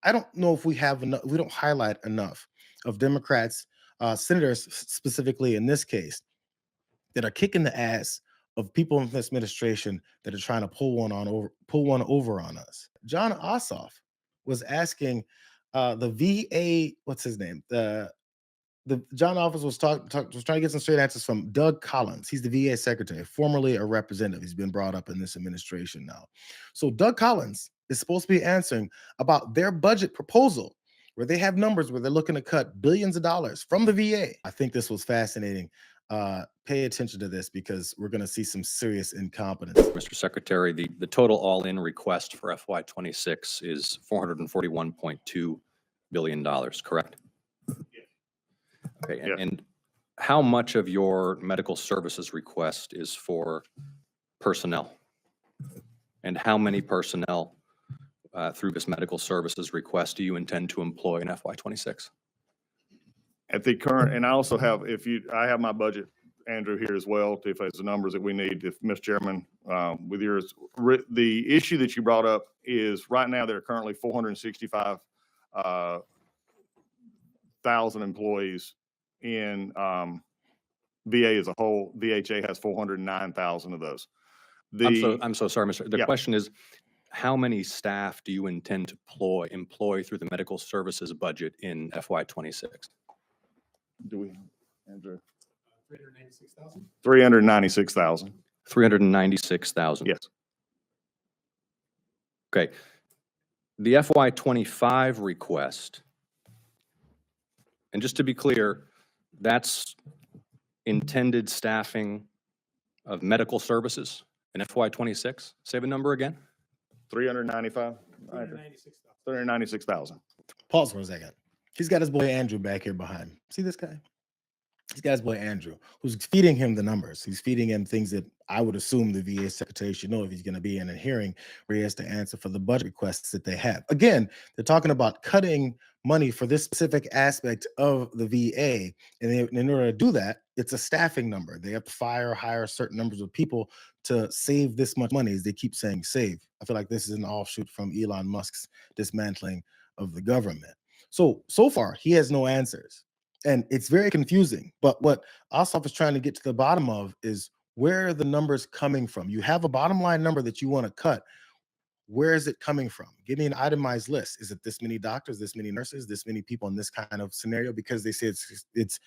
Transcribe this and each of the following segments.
I don't know if we have enough, we don't highlight enough of Democrats, senators specifically in this case, that are kicking the ass of people in this administration that are trying to pull one over on us. Jon Ossoff was asking the VA, what's his name? The John Office was trying to get some straight answers from Doug Collins. He's the VA secretary, formerly a representative. He's been brought up in this administration now. So Doug Collins is supposed to be answering about their budget proposal, where they have numbers where they're looking to cut billions of dollars from the VA. I think this was fascinating. Pay attention to this because we're going to see some serious incompetence. Mr. Secretary, the total all-in request for FY26 is $441.2 billion, correct? Okay, and how much of your medical services request is for personnel? And how many personnel through this medical services request do you intend to employ in FY26? At the current, and I also have, I have my budget, Andrew, here as well, if there's the numbers that we need, if Mr. Chairman, with yours. The issue that you brought up is right now there are currently 465,000 employees in VA as a whole. VHA has 409,000 of those. I'm so sorry, Mr. The question is, how many staff do you intend to employ through the medical services budget in FY26? Do we, Andrew? 396,000. 396,000. 396,000. Yes. Okay. The FY25 request, and just to be clear, that's intended staffing of medical services in FY26. Say the number again. 395. 396,000. 396,000. Pause for a second. He's got his boy Andrew back here behind him. See this guy? He's got his boy Andrew, who's feeding him the numbers. He's feeding him things that I would assume the VA secretary should know if he's going to be in a hearing where he has to answer for the budget requests that they have. Again, they're talking about cutting money for this specific aspect of the VA. And in order to do that, it's a staffing number. They have to hire certain numbers of people to save this much money, as they keep saying save. I feel like this is an offshoot from Elon Musk's dismantling of the government. So far, he has no answers. And it's very confusing. But what Ossoff is trying to get to the bottom of is, where are the numbers coming from? You have a bottom line number that you want to cut. Where is it coming from? Give me an itemized list. Is it this many doctors, this many nurses, this many people in this kind of scenario? Because they say it's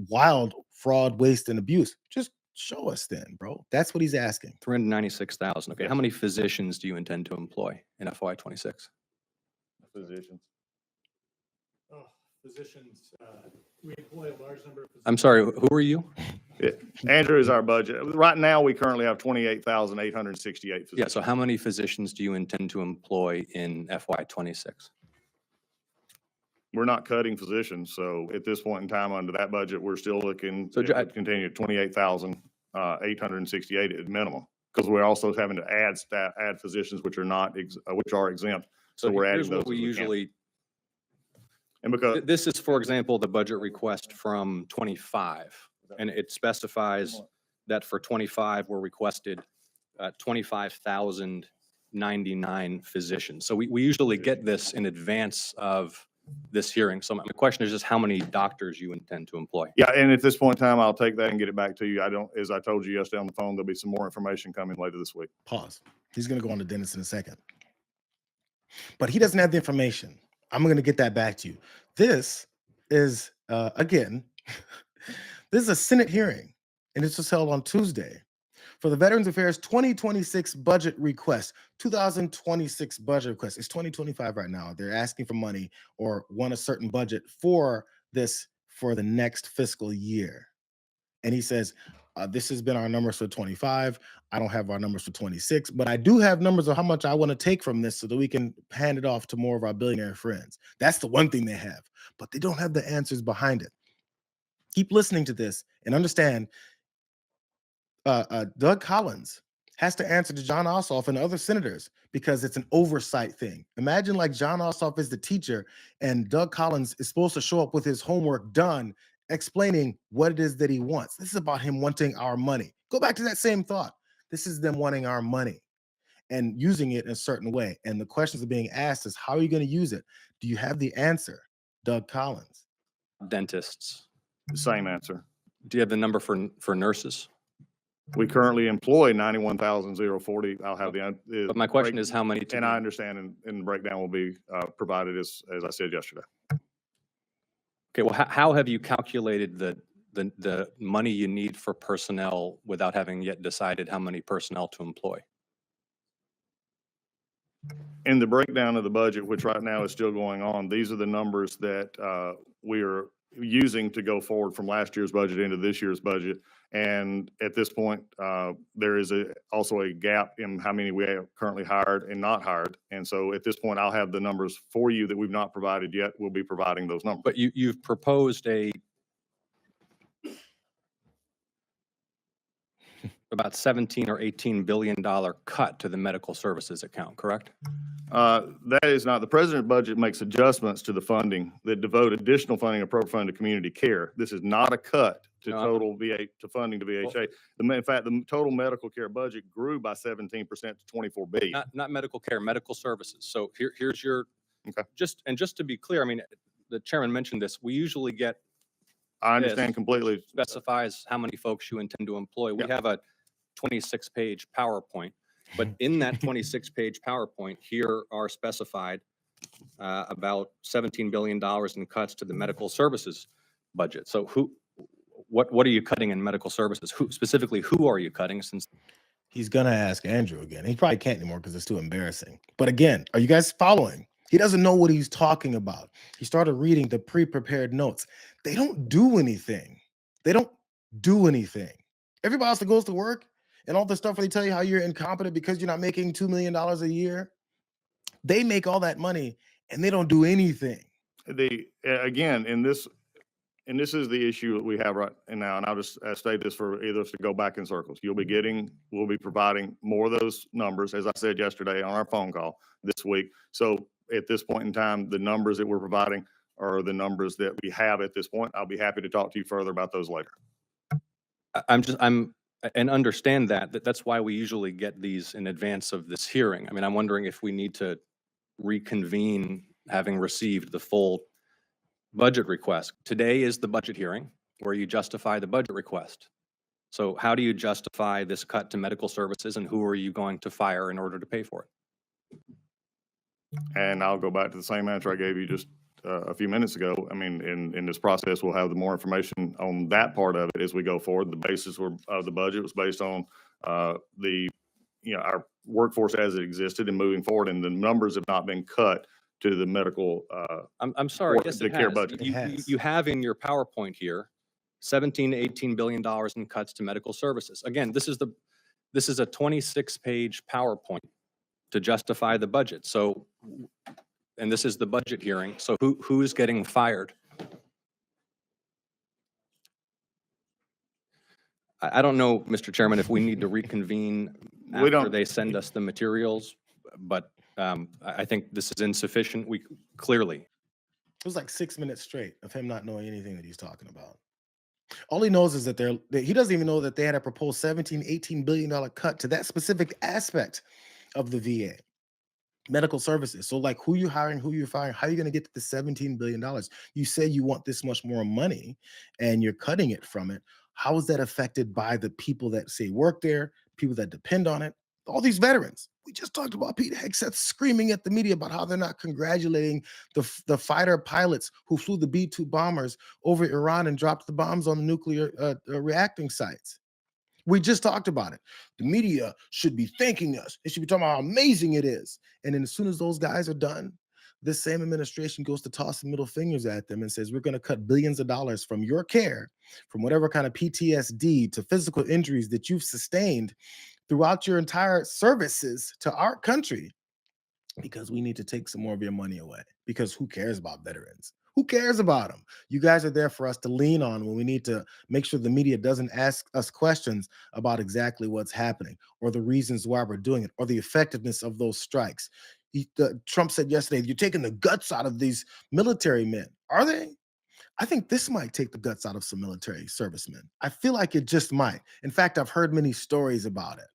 wild fraud, waste, and abuse. Just show us then, bro. That's what he's asking. 396,000. Okay. How many physicians do you intend to employ in FY26? Physicians. Physicians, we employ a large number of physicians. I'm sorry, who are you? Andrew is our budget. Right now, we currently have 28,868 physicians. Yeah, so how many physicians do you intend to employ in FY26? We're not cutting physicians, so at this point in time, under that budget, we're still looking to continue at 28,868 at minimum, because we're also having to add physicians which are exempt. So we're adding those. What we usually. And because this is, for example, the budget request from 25, and it specifies that for 25, we're requested 25,099 physicians. So we usually get this in advance of this hearing. So my question is just how many doctors you intend to employ. Yeah, and at this point in time, I'll take that and get it back to you. As I told you yesterday on the phone, there'll be some more information coming later this week. Pause. He's going to go on to Dennis in a second. But he doesn't have the information. I'm going to get that back to you. This is, again, this is a Senate hearing, and this was held on Tuesday for the Veterans Affairs 2026 budget request, 2026 budget request. It's 2025 right now. They're asking for money or want a certain budget for this for the next fiscal year. And he says, this has been our numbers for 25. I don't have our numbers for 26, but I do have numbers of how much I want to take from this so that we can hand it off to more of our billionaire friends. That's the one thing they have, but they don't have the answers behind it. Keep listening to this and understand Doug Collins has to answer to Jon Ossoff and other senators because it's an oversight thing. Imagine like Jon Ossoff is the teacher and Doug Collins is supposed to show up with his homework done, explaining what it is that he wants. This is about him wanting our money. Go back to that same thought. This is them wanting our money. and using it in a certain way. And the questions are being asked is, how are you going to use it? Do you have the answer? Doug Collins. Dentists. Same answer. Do you have the number for nurses? We currently employ 91,040. I'll have the. But my question is how many? And I understand, and the breakdown will be provided as I said yesterday. Okay, well, how have you calculated the money you need for personnel without having yet decided how many personnel to employ? In the breakdown of the budget, which right now is still going on, these are the numbers that we are using to go forward from last year's budget into this year's budget. And at this point, there is also a gap in how many we have currently hired and not hired. And so at this point, I'll have the numbers for you that we've not provided yet. We'll be providing those numbers. But you've proposed about $17 or $18 billion cut to the medical services account, correct? That is not, the president's budget makes adjustments to the funding that devote additional funding appropriate fund to community care. This is not a cut to total to funding to VHA. In fact, the total medical care budget grew by 17% to 24 billion. Not medical care, medical services. So here's your, okay. Just to be clear, I mean, the chairman mentioned this, we usually get, I understand completely. Specifies how many folks you intend to employ. We Yeah. have a 26-page PowerPoint, but in that 26-page PowerPoint, here are specified about $17 billion in cuts to the medical services budget. So what are you cutting in medical services? Specifically, who are you cutting? Since he's gonna ask Andrew again. He probably can't anymore because it's too embarrassing. But again, are you guys following? He doesn't know what he's talking about. He started reading the pre-prepared notes. They don't do anything. They don't do anything. Everybody else that goes to work and all the stuff where they tell you how you're incompetent because you're not making $2 million a year, they make all that money and they don't do anything. Again, and this is the issue that we have right now, and I'll just state this for either of us to go back in circles. We'll be providing more of those numbers, as I said yesterday on our phone call this week. So at this point in time, the numbers that we're providing are the numbers that we have at this point. I'll be happy to talk to you further about those later. And understand that's why we usually get these in advance of this hearing. I mean, I'm wondering if we need to reconvene having received the full budget request. Today is the budget hearing where you justify the budget request. So how do you justify this cut to medical services, and who are you going to fire in order to pay for it? And I'll go back to the same answer I gave you just a few minutes ago. I mean, in this process, we'll have the more information on that part of it as we go forward. The basis of the budget was based on our workforce as it existed and moving forward, and the numbers have not been cut to the medical. I'm sorry. Yes, the it care has. budget. You have in your PowerPoint here $17 to $18 billion in cuts to medical services. Again, this is a 26-page PowerPoint to justify the budget. So, and this is the budget hearing. So who is getting fired? I don't know, Mr. Chairman, if we need to reconvene after they send us the materials, but I think this is insufficient. We clearly. It was like 6 minutes straight of him not knowing anything that he's talking about. All he knows is that he doesn't even know that they had a proposed $18 billion cut to that specific aspect of the VA. Medical services. So like, who you hiring, who you're firing, how are you going to get to the $17 billion? You say you want this much more money and you're cutting it from it. How is that affected by the people that say work there, people that depend on it, all these veterans? We just talked about Pete Hegseth screaming at the media about how they're not congratulating the fighter pilots who flew the B-2 bombers over Iran and dropped the bombs on the nuclear reacting sites. We just talked about it. The media should be thanking us. It should be talking about how amazing it is. And then as soon as those guys are done, this same administration goes to toss the middle fingers at them and says, we're going to cut billions of dollars from your care, from whatever kind of PTSD to physical injuries that you've sustained throughout your entire services to our country, because we need to take some more of your money away. Because who cares about veterans? Who cares about them? You guys are there for us to lean on when we need to make sure the media doesn't ask us questions about exactly what's happening or the reasons why we're doing it or the effectiveness of those strikes. Trump said yesterday, you're taking the guts out of these military men. Are they? I think this might take the guts out of some military servicemen. I feel like it just might. In fact, I've heard many stories about it.